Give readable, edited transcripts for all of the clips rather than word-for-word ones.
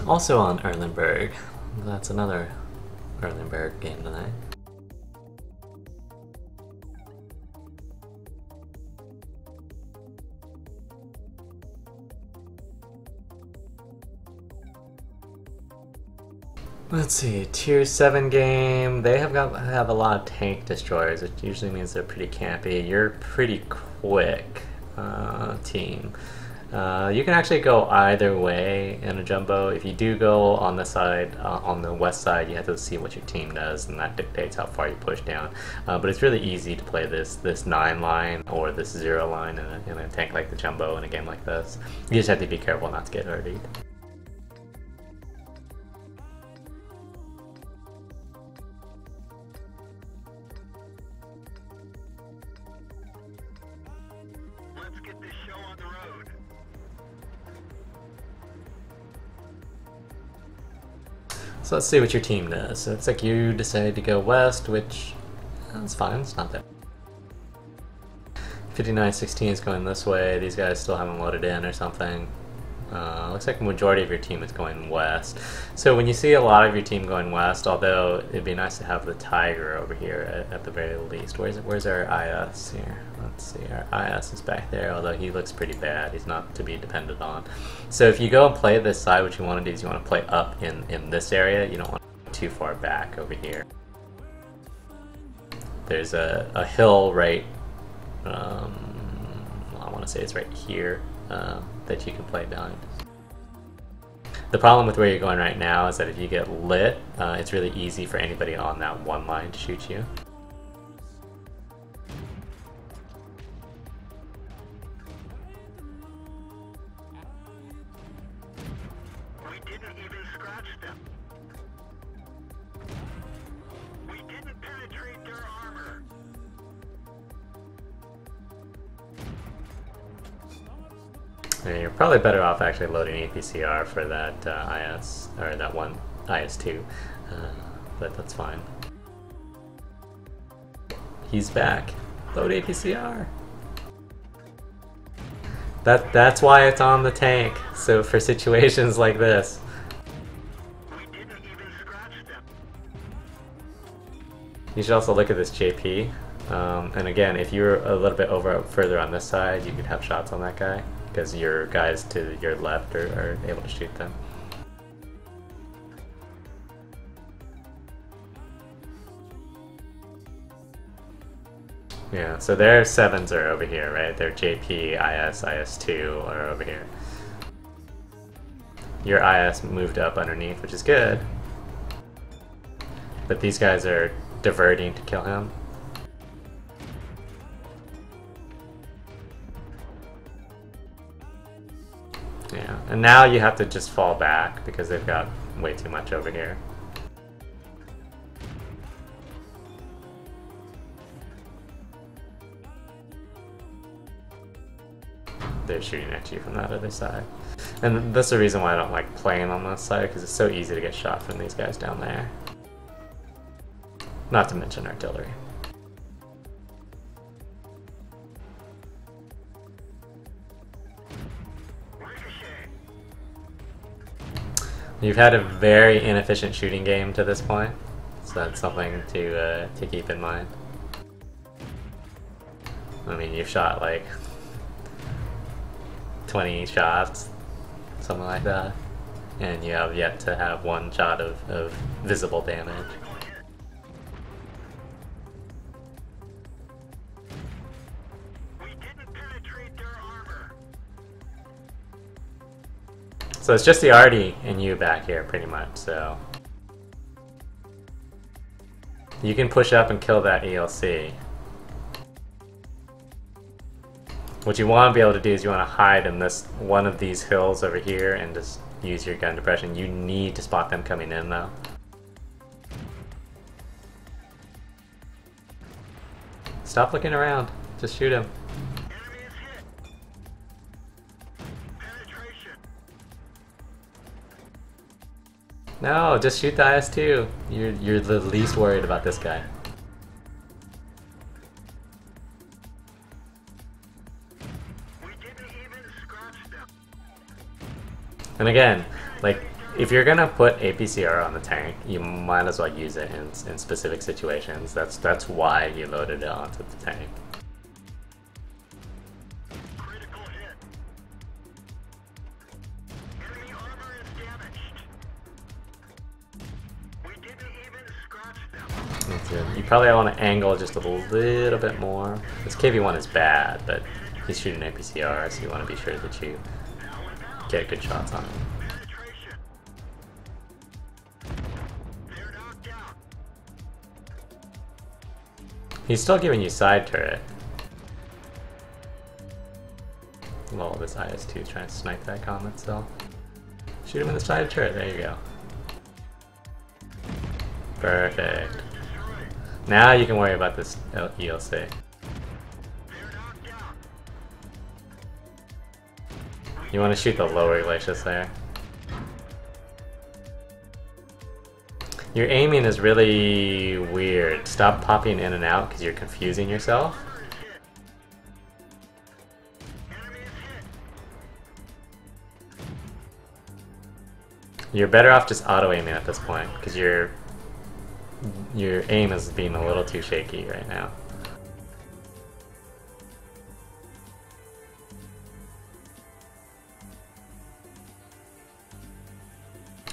Also on Erlenberg. That's another Erlenberg game tonight. Let's see, tier 7 game. They have a lot of tank destroyers, which usually means they're pretty campy. You're pretty quick team. You can actually go either way in a jumbo. If you do go on the side, on the west side, you have to see what your team does, and that dictates how far you push down. But it's really easy to play this 9 line or this 0 line in a tank like the jumbo in a game like this. You just have to be careful not to get hurted. So let's see what your team does. So it's like you decided to go west, which that's fine, it's not that. 5916 is going this way, these guys still haven't loaded in or something. Looks like the majority of your team is going west. So when you see a lot of your team going west, although it'd be nice to have the Tiger over here at the very least. Where's our IS here? Let's see, our IS is back there, although he looks pretty bad. He's not to be depended on. So if you go and play this side, what you want to do is you want to play up in this area. You don't want to go too far back over here. There's a hill right, I want to say it's right here, that you can play down. The problem with where you're going right now is that if you get lit, it's really easy for anybody on that one line to shoot you. We didn't even scratch them. We didn't penetrate their armor. You're probably better off actually loading APCR for that IS, or that one IS-2, but that's fine. He's back. Load APCR. That's why it's on the tank, so for situations like this. We didn't even scratch them. You should also look at this JP, and again, if you're a little bit further on this side, you could have shots on that guy, because your guys to your left are able to shoot them. Yeah, so their 7s are over here, right? Their JP, IS, IS-2 are over here. Your IS moved up underneath, which is good. But these guys are diverting to kill him. Yeah, and now you have to just fall back because they've got way too much over here. They're shooting at you from that other side. And that's the reason why I don't like playing on this side, because it's so easy to get shot from these guys down there. Not to mention artillery. You've had a very inefficient shooting game to this point, so that's something to keep in mind. I mean, you've shot like 20 shots, something like that, and you have yet to have one shot of visible damage. So it's just the Artie and you back here, pretty much, so... You can push up and kill that ELC. What you want to be able to do is you want to hide in this one of these hills over here and just use your gun depression. You need to spot them coming in, though. Stop looking around. Just shoot him. No, just shoot the IS-2. You're the least worried about this guy. And again, like, if you're gonna put APCR on the tank, you might as well use it in specific situations. That's why you loaded it onto the tank. Critical hit. Enemy armor is damaged. We didn't even scratch them. That's it. You probably want to angle just a little bit more. This KV1 is bad, but he's shooting APCR, so you want to be sure that you get good shots on him. Penetration. They're knocked out. He's still giving you side turret. Lol, this IS-2 is trying to snipe that comment still. Shoot him in the side turret, there you go. Perfect. Now you can worry about this ELC. They're knocked out. You want to shoot the lower glaciers there. Your aiming is really weird. Stop popping in and out because you're confusing yourself. Enemy is hit. You're better off just auto aiming at this point because your aim is being a little too shaky right now.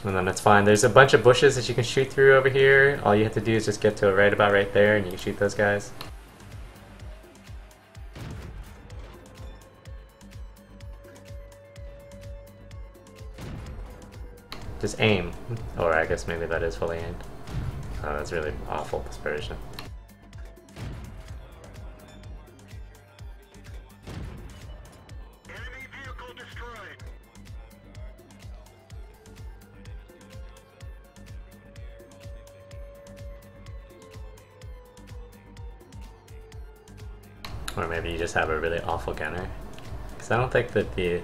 And then it's fine. There's a bunch of bushes that you can shoot through over here. All you have to do is just get to right about right there and you can shoot those guys. Just aim. Or I guess maybe that is fully aimed. Oh, that's really awful dispersion. Enemy vehicle destroyed. Or maybe you just have a really awful gunner. Because I don't think that the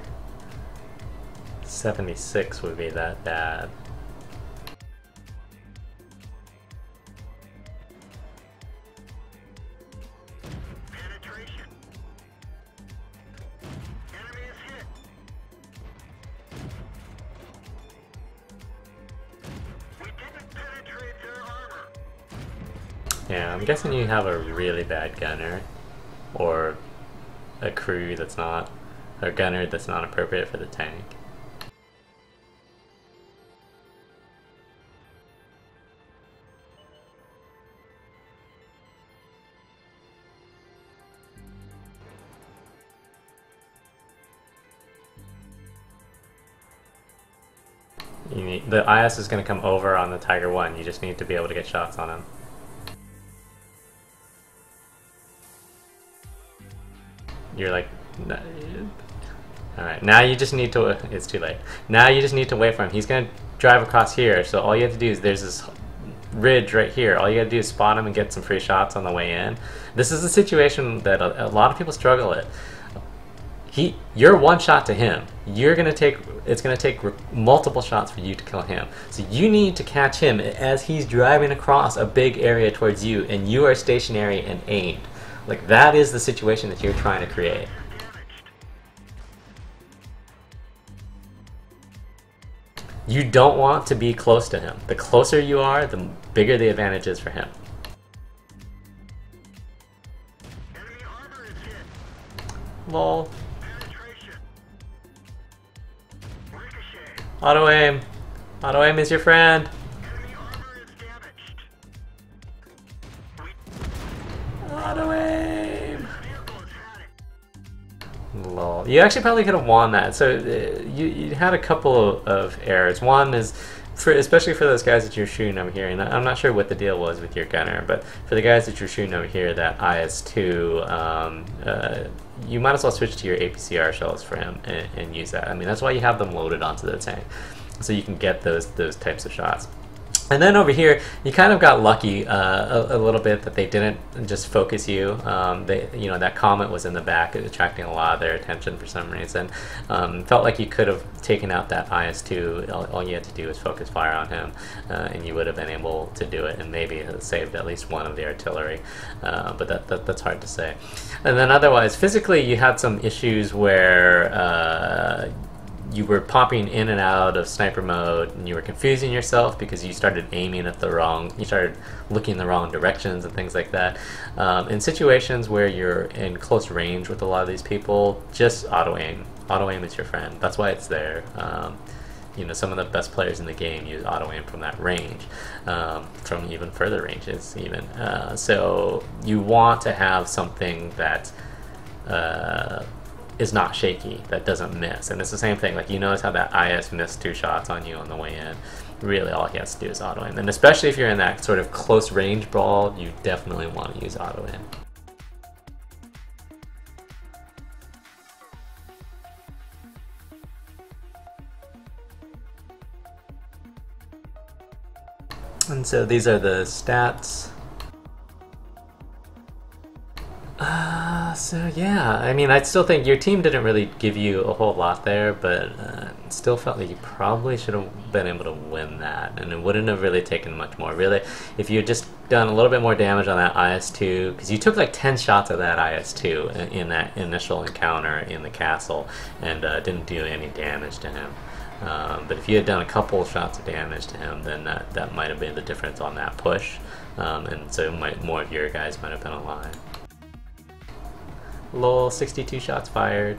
76 would be that bad. Penetration. Enemy is hit. We didn't penetrate their armor. Yeah, I'm guessing you have a really bad gunner. Or a crew that's not, a gunner that's not appropriate for the tank. You need, the IS is going to come over on the Tiger 1, you just need to be able to get shots on him. You're like, no, alright, now you just need to, it's too late. Now you just need to wait for him. He's going to drive across here, so all you have to do is, there's this ridge right here. All you gotta do is spot him and get some free shots on the way in. This is a situation that a lot of people struggle with. You're one shot to him. It's gonna take multiple shots for you to kill him. So you need to catch him as he's driving across a big area towards you, and you are stationary and aimed. Like, that is the situation that you're trying to create. You don't want to be close to him. The closer you are, the bigger the advantage is for him. Enemy armor is hit. Lol. Penetration. Ricochet. Auto aim. Auto aim is your friend. Enemy armor is damaged. Auto aim. Vehicle has had it. Lol. You actually probably could have won that. So you had a couple of errors. One is, especially for those guys that you're shooting over here, and I'm not sure what the deal was with your gunner, but for the guys that you're shooting over here, that IS-2, you might as well switch to your APCR shells for him and use that. I mean, that's why you have them loaded onto the tank, so you can get those types of shots. And then over here, you kind of got lucky a little bit that they didn't just focus you. That comet was in the back, attracting a lot of their attention for some reason. Felt like you could have taken out that IS-2. All you had to do was focus fire on him, and you would have been able to do it, and maybe saved at least one of the artillery. But that's hard to say. And then otherwise, physically, you had some issues where you were popping in and out of sniper mode, and you were confusing yourself because you started aiming at you started looking in the wrong directions and things like that. In situations where you're in close range with a lot of these people, just auto aim. Auto aim is your friend. That's why it's there. Some of the best players in the game use auto aim from that range, from even further ranges even. So you want to have something that is not shaky, that doesn't miss. And it's the same thing, like you notice how that IS missed 2 shots on you on the way in. Really all he has to do is auto aim. And especially if you're in that sort of close range brawl, you definitely want to use auto aim. And so these are the stats. So yeah, I mean, I still think your team didn't really give you a whole lot there, but still felt like you probably should have been able to win that, and it wouldn't have really taken much more. Really, if you had just done a little bit more damage on that IS-2, because you took like 10 shots of that IS-2 in that initial encounter in the castle, and didn't do any damage to him. But if you had done a couple of shots of damage to him, then that might have been the difference on that push, and so more of your guys might have been alive. Lol, 62 shots fired.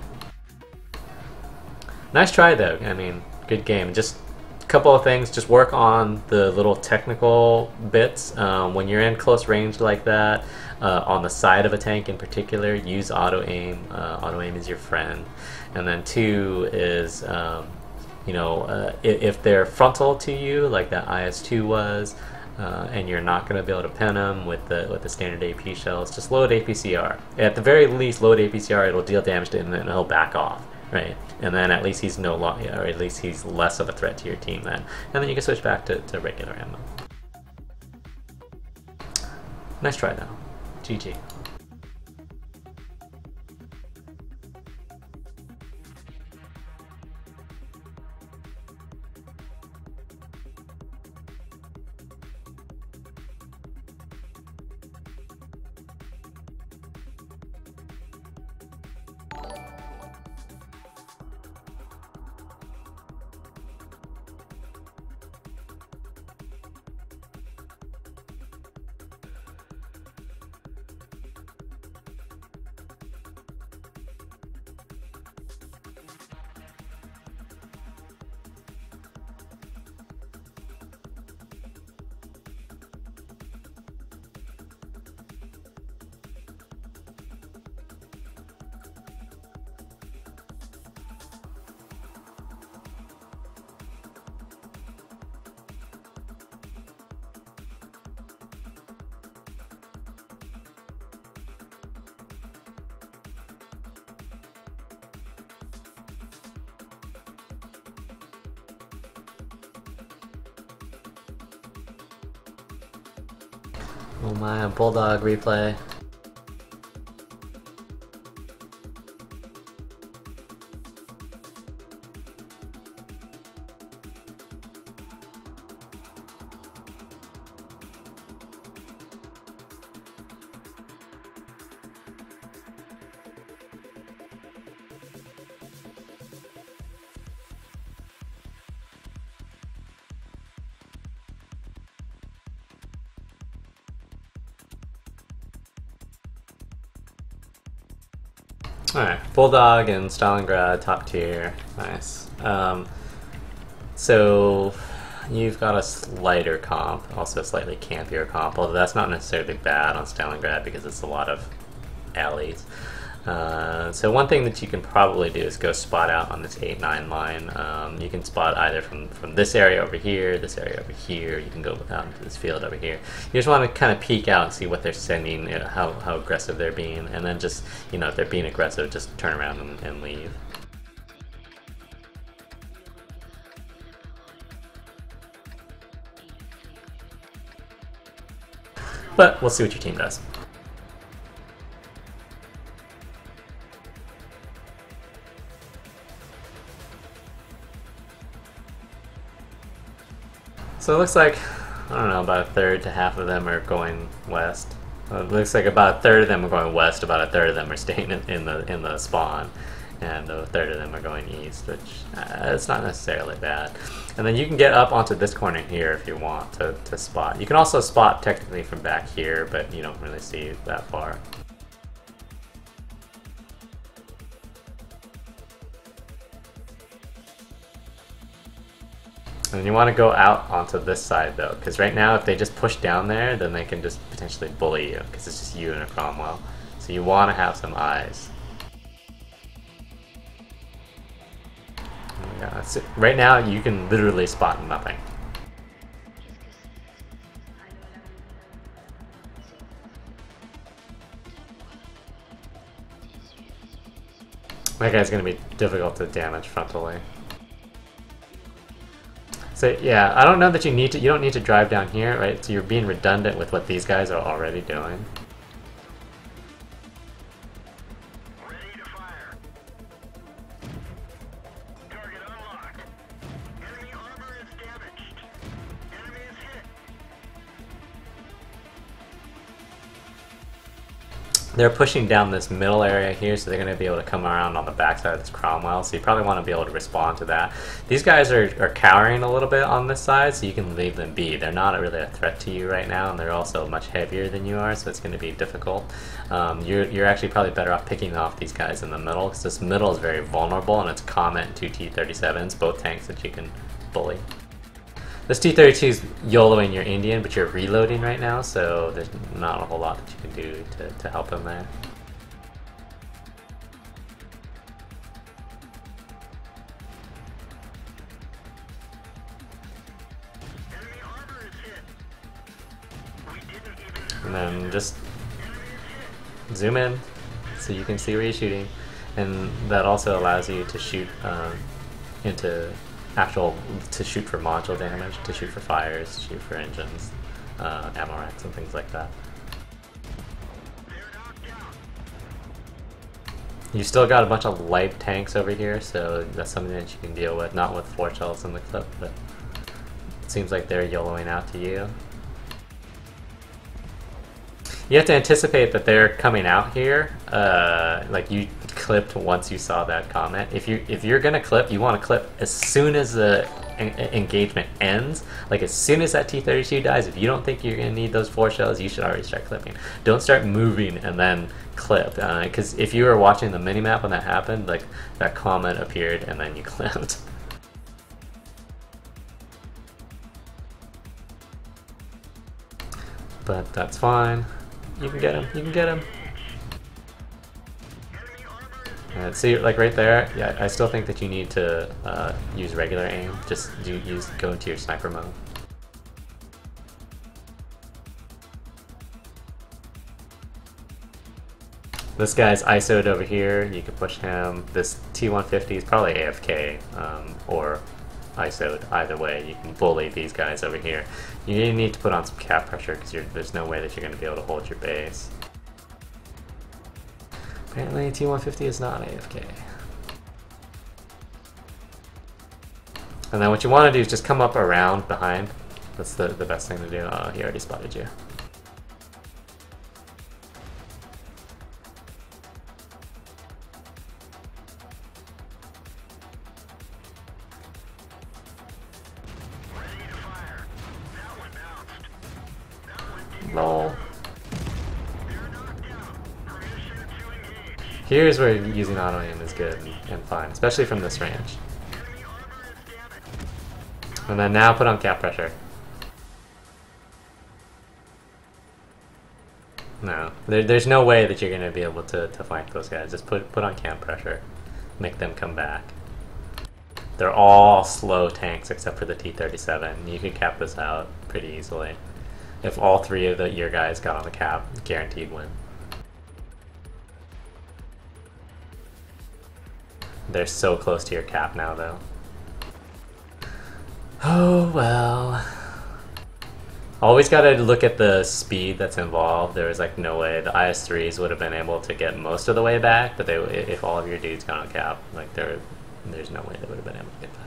Nice try though, I mean, good game. Just a couple of things, just work on the little technical bits. When you're in close range like that, on the side of a tank in particular, use auto aim. Auto aim is your friend. And then 2 is, if they're frontal to you, like that IS-2 was, and you're not going to be able to pin them with the standard AP shells, just load APCR. At the very least, load APCR. It'll deal damage to him, and he'll back off, right? And then at least he's or at least he's less of a threat to your team then. And then you can switch back to regular ammo. Nice try though. GG. Oh my, a Bulldog replay. Alright, Bulldog and Stalingrad, top tier. Nice. So you've got a slighter comp, also a slightly campier comp, although that's not necessarily bad on Stalingrad because it's a lot of alleys. So one thing that you can probably do is go spot out on this 8-9 line. You can spot either from this area over here, this area over here. You can go out into this field over here. You just want to kind of peek out and see what they're sending, how aggressive they're being, and then just, if they're being aggressive, just turn around and leave. But we'll see what your team does. So it looks like, I don't know, about a third to half of them are going west. It looks like about a third of them are going west, about a third of them are staying in the spawn. and a third of them are going east, which it's not necessarily bad. And then you can get up onto this corner here if you want to spot. You can also spot technically from back here, but you don't really see that far. And you want to go out onto this side though, because right now if they just push down there, then they can just potentially bully you, because it's just you and a Cromwell. So you want to have some eyes. Yeah, so right now you can literally spot nothing. That guy's going to be difficult to damage frontally. So yeah, I don't know that you don't need to drive down here, right? So you're being redundant with what these guys are already doing. Ready to fire. Target unlocked. Enemy armor is damaged. Enemy is hit. They're pushing down this middle area here, so they're going to be able to come around on the backside of this Cromwell, so you probably want to be able to respond to that. These guys are cowering a little bit on this side, so you can leave them be. They're not really a threat to you right now, and they're also much heavier than you are, so it's going to be difficult. You're actually probably better off picking off these guys in the middle, because this middle is very vulnerable, and it's Comet and two T-37s, both tanks that you can bully. This T-32 is YOLOing your Indian, but you're reloading right now, so there's not a whole lot that you can do to help him there. Enemy armor is hit. We didn't even. And then just zoom in so you can see where you're shooting, and that also allows you to shoot to shoot for module damage, to shoot for fires, shoot for engines, ammo racks and things like that. You still got a bunch of light tanks over here, so that's something that you can deal with, not with 4 shells in the clip, but it seems like they're YOLOing out to you. You have to anticipate that they're coming out here, like you clipped once you saw that comment. If you're gonna clip, you want to clip as soon as the engagement ends. Like as soon as that T-32 dies, if you don't think you're gonna need those 4 shells, you should already start clipping. Don't start moving and then clip, because if you were watching the minimap when that happened, like that comment appeared and then you clipped. But that's fine. You can get him. You can get him. See, like right there, yeah, I still think that you need to use regular aim. Just go into your sniper mode. This guy's ISO'd over here. You can push him. This T-150 is probably AFK or ISO'd. Either way, you can bully these guys over here. You need to put on some cap pressure because there's no way that you're going to be able to hold your base. Apparently T-150 is not AFK. And then what you want to do is just come up around behind. That's the best thing to do. Oh, he already spotted you. Lol. Here's where using auto aim is good and fine, especially from this range. And then now put on cap pressure. No, there's no way that you're going to be able to flank those guys. Just put on cap pressure. Make them come back. They're all slow tanks except for the T-37. You can cap this out pretty easily. If all 3 of your guys got on the cap, guaranteed win. They're so close to your cap now, though. Oh, well. Always gotta look at the speed that's involved. There was like no way the IS-3s would have been able to get most of the way back, but if all of your dudes got on cap, like there's no way they would have been able to get back.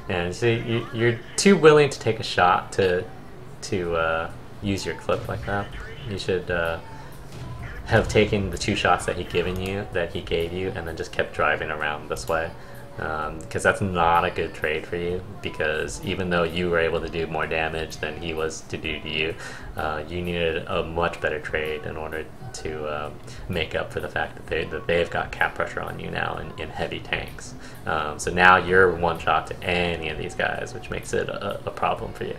And so you're too willing to take a shot to use your clip like that. You should have taken the 2 shots that he gave you, and then just kept driving around this way. Because that's not a good trade for you, because even though you were able to do more damage than he was to do to you, you needed a much better trade in order to make up for the fact that they've got cap pressure on you now in heavy tanks. So now you're one shot to any of these guys, which makes it a problem for you.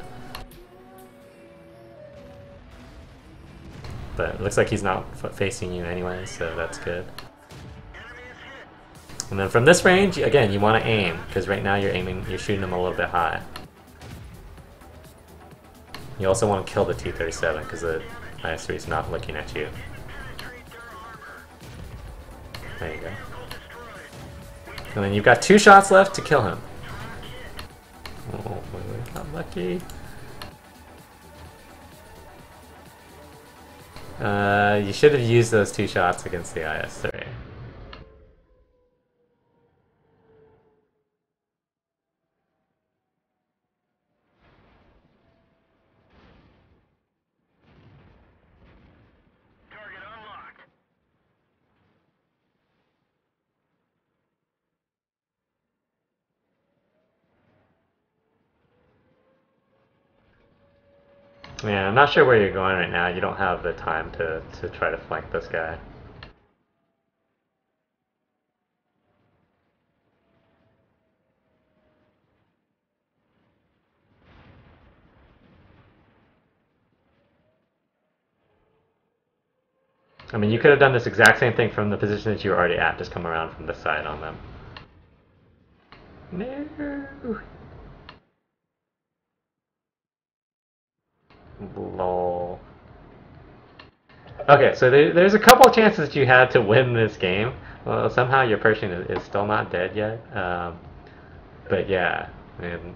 But it looks like he's not facing you anyway, so that's good. And then from this range, again, you want to aim, because right now you're shooting them a little bit high. You also want to kill the T-37, because the IS-3 is not looking at you. There you go. And then you've got 2 shots left to kill him. Oh, we got lucky. You should have used those 2 shots against the IS-3. Yeah, I'm not sure where you're going right now. You don't have the time to try to flank this guy. I mean, you could have done this exact same thing from the position that you were already at, just come around from this side on them. No. Lol. Okay, so there's a couple of chances that you had to win this game. Well, somehow your Pershing is still not dead yet. But yeah, man.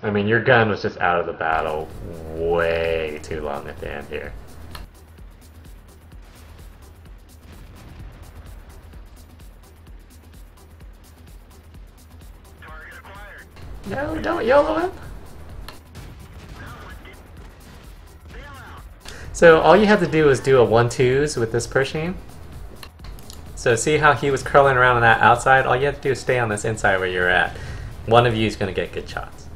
I mean, your gun was just out of the battle way too long at the end here. No, don't YOLO him. So all you have to do is do a 1-2s with this Pershing. So see how he was curling around on that outside? All you have to do is stay on this inside where you're at. One of you is going to get good shots.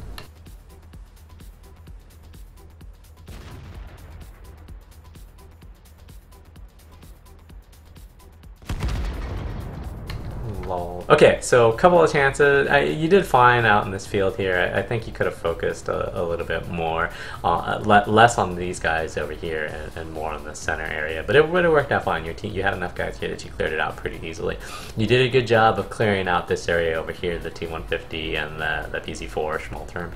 Lol. Okay, so a couple of chances. You did fine out in this field here. I think you could have focused a little bit more, less on these guys over here and more on the center area. But it would have worked out fine. Your team, you had enough guys here that you cleared it out pretty easily. You did a good job of clearing out this area over here, the T-150 and the PZ-4 Schmaltern.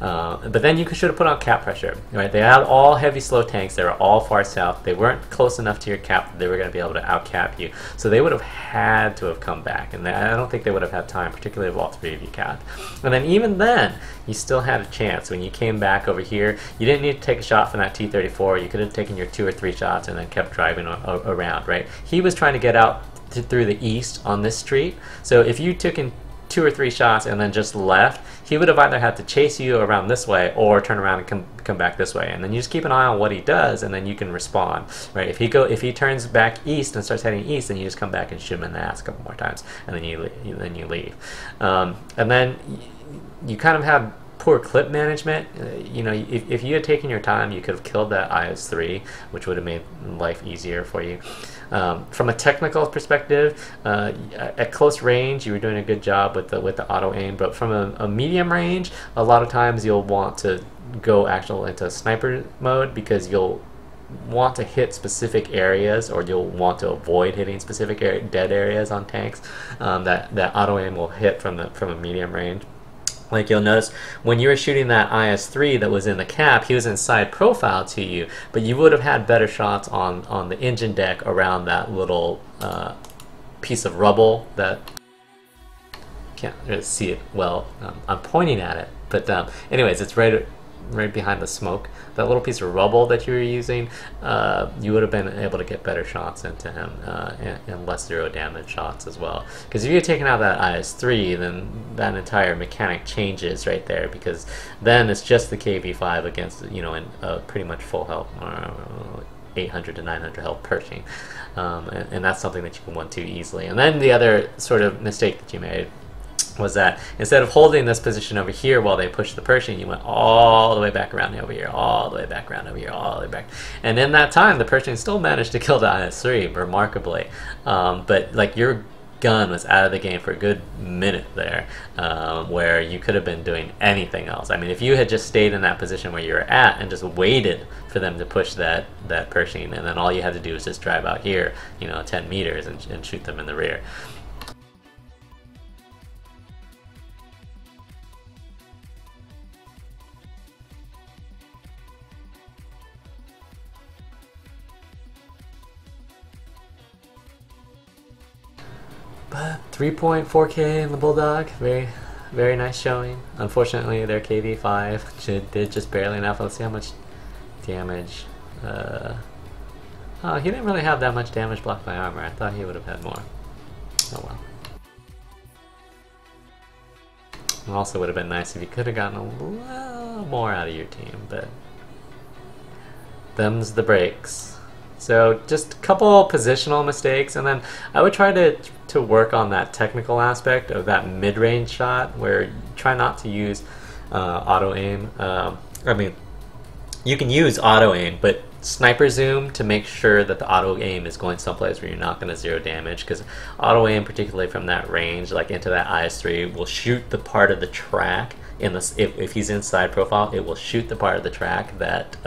But then you should have put on cap pressure. Right? They had all heavy slow tanks. They were all far south. They weren't close enough to your cap that they were going to be able to outcap you. So they would have had to have come back. And I don't think they would have had time, particularly if all 3 of you capped. And then even then, you still had a chance. When you came back over here, you didn't need to take a shot from that T-34. You could have taken your 2 or 3 shots and then kept driving around, right? He was trying to get out through the east on this street. So if you took in 2 or 3 shots and then just left, he would have either had to chase you around this way or turn around and come back this way. And then you just keep an eye on what he does, and then you can respond. Right? If he turns back east and starts heading east, then you just come back and shoot him in the ass a couple more times, and then you leave. And then you kind of have poor clip management. You know, if you had taken your time, you could have killed that IS-3, which would have made life easier for you. From a technical perspective, at close range, you were doing a good job with the auto aim. But from a medium range, a lot of times you'll want to go into sniper mode, because you'll want to hit specific areas, or you'll want to avoid hitting specific dead areas on tanks that auto aim will hit from a medium range. Like you'll notice when you were shooting that IS-3 that was in the cap, he was in side profile to you, but you would have had better shots on the engine deck around that little piece of rubble that can't really see it well. I'm pointing at it, but anyways, it's right right behind the smoke, that little piece of rubble that you were using, you would have been able to get better shots into him, and less zero damage shots as well. Because if you had taken out that IS-3, then that entire mechanic changes right there, because then it's just the KV-5 against, you know, in pretty much full health, 800 to 900 health Pershing, and that's something that you can 1-2 easily. And then the other sort of mistake that you made was that instead of holding this position over here while they pushed the Pershing, you went all the way back around over here, all the way back around over here, all the way back. And in that time, the Pershing still managed to kill the IS-3, remarkably. But like your gun was out of the game for a good minute there, where you could have been doing anything else. I mean, if you had just stayed in that position where you were at and just waited for them to push that Pershing, and then all you had to do was just drive out here, you know, 10 meters and shoot them in the rear. But 3.4K in the Bulldog, very nice showing. Unfortunately, their KV-5 did just barely enough. Let's see how much damage. Oh, he didn't really have that much damage blocked by armor. I thought he would have had more. Oh well. It also would have been nice if you could have gotten a little more out of your team, but them's the breaks. So just a couple positional mistakes, and then I would try to work on that technical aspect of that mid-range shot, where you try not to use auto aim. I mean, you can use auto aim, but sniper zoom to make sure that the auto aim is going someplace where you're not going to zero damage, because auto aim, particularly from that range, like into that IS-3, will shoot the part of the track in this. If he's inside profile, it will shoot the part of the track that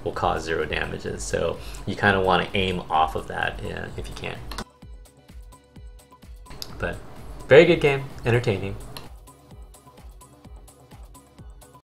will cause zero damages. So you kind of want to aim off of that, if you can. But very good game, entertaining.